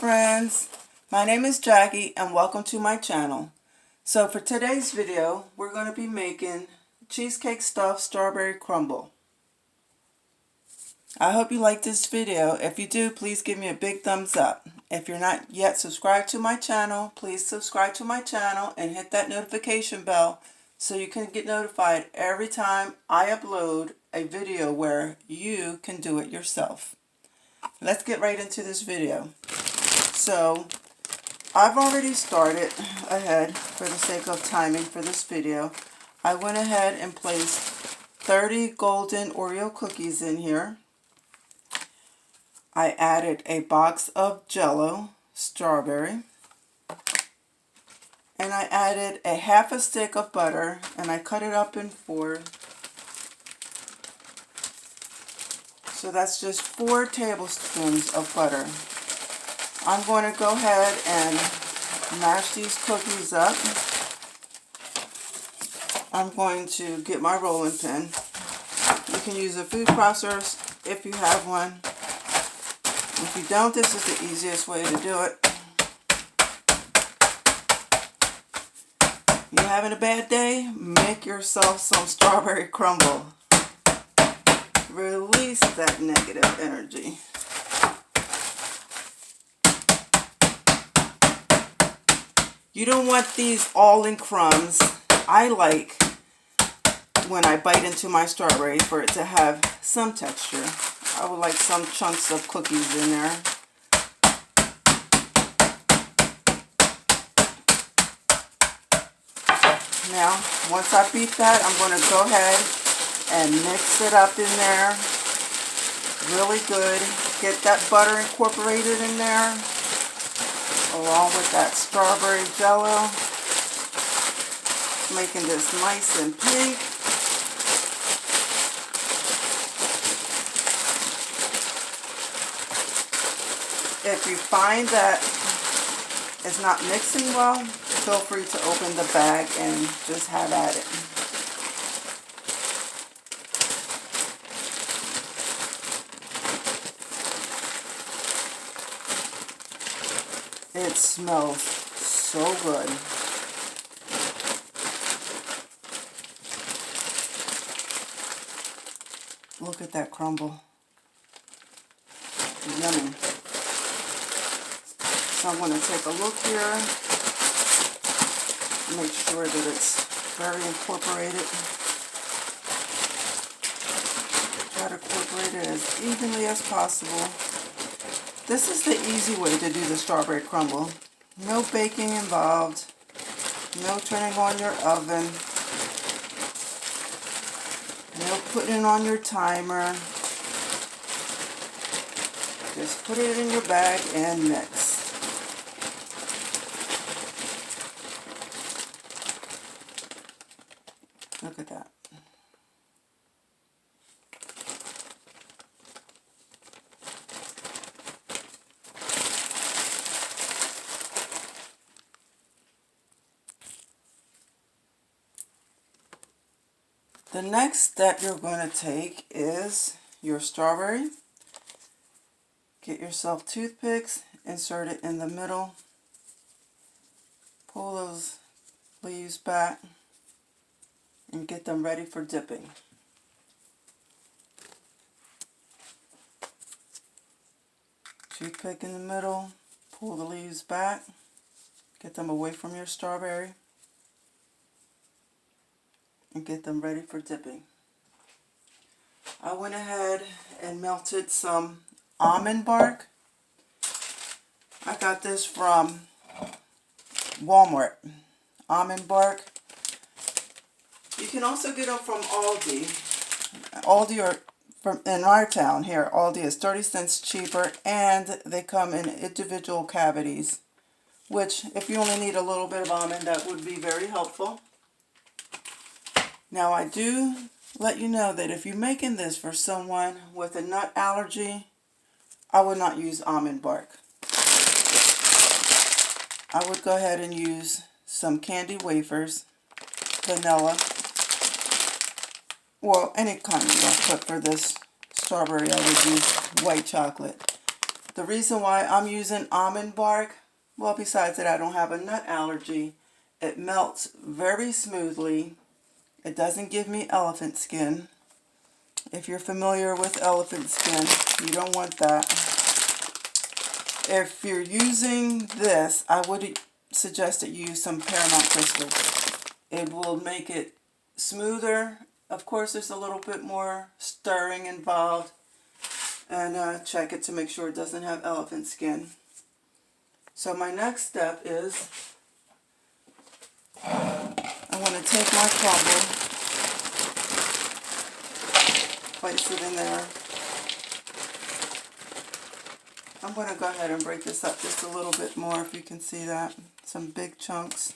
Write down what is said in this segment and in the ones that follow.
friends, my name is Jackie and welcome to my channel. So for today's video we're going to be making cheesecake stuffed strawberry crumble. I hope you like this video. If you do, please give me a big thumbs up. If you're not yet subscribed to my channel, please subscribe to my channel and hit that notification bell so you can get notified every time I upload a video where you can do it yourself. Let's get right into this video. So I've already started ahead for the sake of timing for this video. I went ahead and placed 30 golden Oreo cookies in here. I added a box of Jello strawberry. And I added a half a stick of butter and I cut it up in 4. So that's just 4 tablespoons of butter. I'm going to go ahead and mash these cookies up. I'm going to get my rolling pin. You can use a food processor if you have one. If you don't, this is the easiest way to do it. You having a bad day? Make yourself some strawberry crumble. Release that negative energy. You don't want these all in crumbs. I like when I bite into my strawberry for it to have some texture. I would like some chunks of cookies in there. Now, once I beat that, I'm going to go ahead and mix it up in there really good. Get that butter incorporated in there along with that strawberry Jello, making this nice and pink. If you find that it's not mixing well, feel free to open the bag and just have at it. It smells so good. Look at that crumble. Yummy. So I'm going to take a look here. Make sure that it's very incorporated. Try to incorporate it as evenly as possible. This is the easy way to do the strawberry crumble. No baking involved. No turning on your oven. No putting it on your timer. Just put it in your bag and mix. Look at that. The next step you're going to take is your strawberry. Get yourself toothpicks, insert it in the middle, pull those leaves back, and get them ready for dipping. Toothpick in the middle, pull the leaves back, get them away from your strawberry, and get them ready for dipping. I went ahead and melted some almond bark. I got this from Walmart. Almond bark. You can also get them from Aldi. Aldi or from in our town here, Aldi is 30 cents cheaper and they come in individual cavities, which if you only need a little bit of almond, that would be very helpful. Now I do let you know that if you're making this for someone with a nut allergy, I would not use almond bark. I would go ahead and use some candy wafers, vanilla, well, any kind you want to put for this strawberry. I would use white chocolate. The reason why I'm using almond bark, well, besides that I don't have a nut allergy, it melts very smoothly. It doesn't give me elephant skin. If you're familiar with elephant skin, you don't want that. If you're using this, I would suggest that you use some Paramount crystals. It will make it smoother. Of course, there's a little bit more stirring involved. And check it to make sure it doesn't have elephant skin. So my next step is I want to take my crumble, place it in there. I'm going to go ahead and break this up just a little bit more, if you can see that. Some big chunks.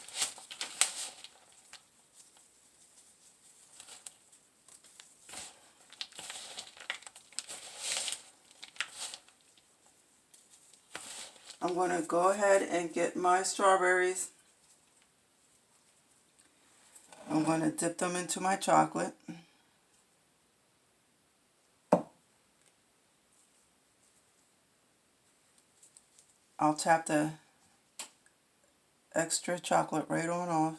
I'm going to go ahead and get my strawberries. I'm going to dip them into my chocolate. I'll tap the extra chocolate right on off.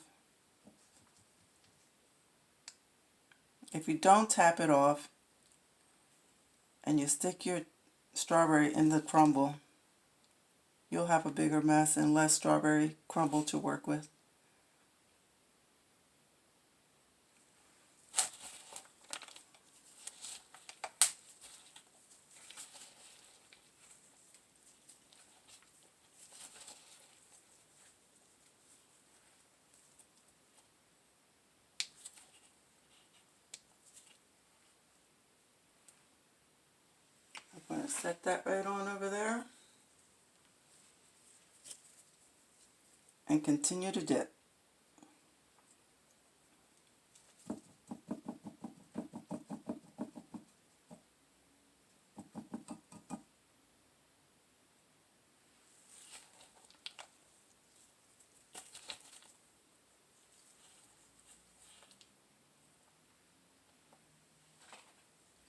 If you don't tap it off and you stick your strawberry in the crumble, you'll have a bigger mess and less strawberry crumble to work with. I'm going to set that right on over there and continue to dip.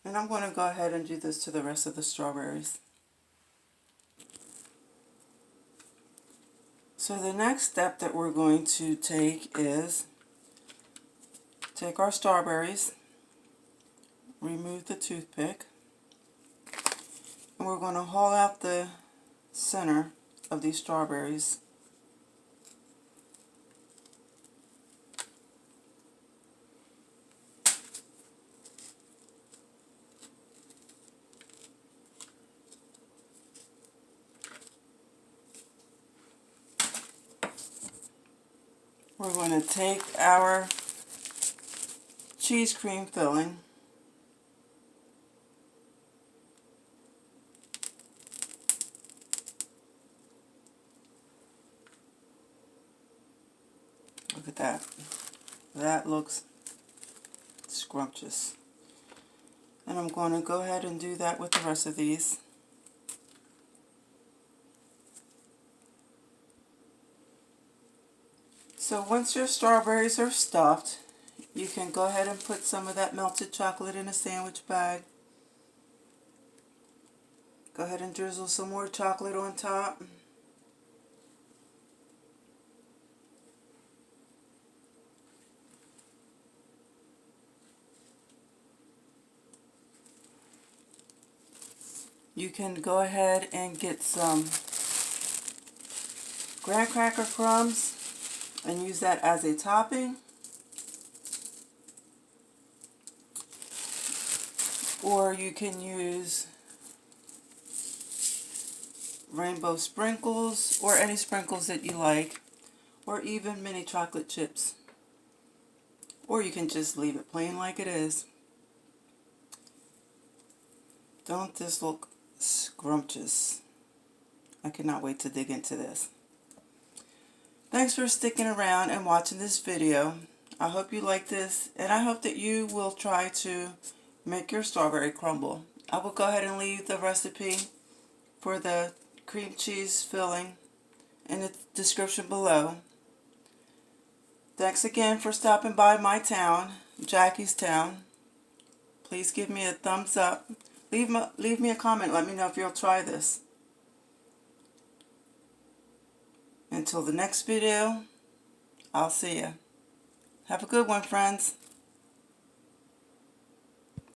And I'm going to go ahead and do this to the rest of the strawberries. So the next step that we're going to take is take our strawberries, remove the toothpick, and we're going to haul out the center of these strawberries. We're going to take our cheese cream filling, look at that, that looks scrumptious. And I'm going to go ahead and do that with the rest of these. So once your strawberries are stuffed, you can go ahead and put some of that melted chocolate in a sandwich bag. Go ahead and drizzle some more chocolate on top. You can go ahead and get some graham cracker crumbs and use that as a topping. Or you can use rainbow sprinkles or any sprinkles that you like, or even mini chocolate chips. Or you can just leave it plain like it is. Don't this look scrumptious? I cannot wait to dig into this. Thanks for sticking around and watching this video. I hope you like this, and I hope that you will try to make your strawberry crumble. I will go ahead and leave the recipe for the cream cheese filling in the description below. Thanks again for stopping by my town, Jackie's Town. Please give me a thumbs up. Leave me a comment. Let me know if you'll try this. Until the next video, I'll see you. Have a good one, friends.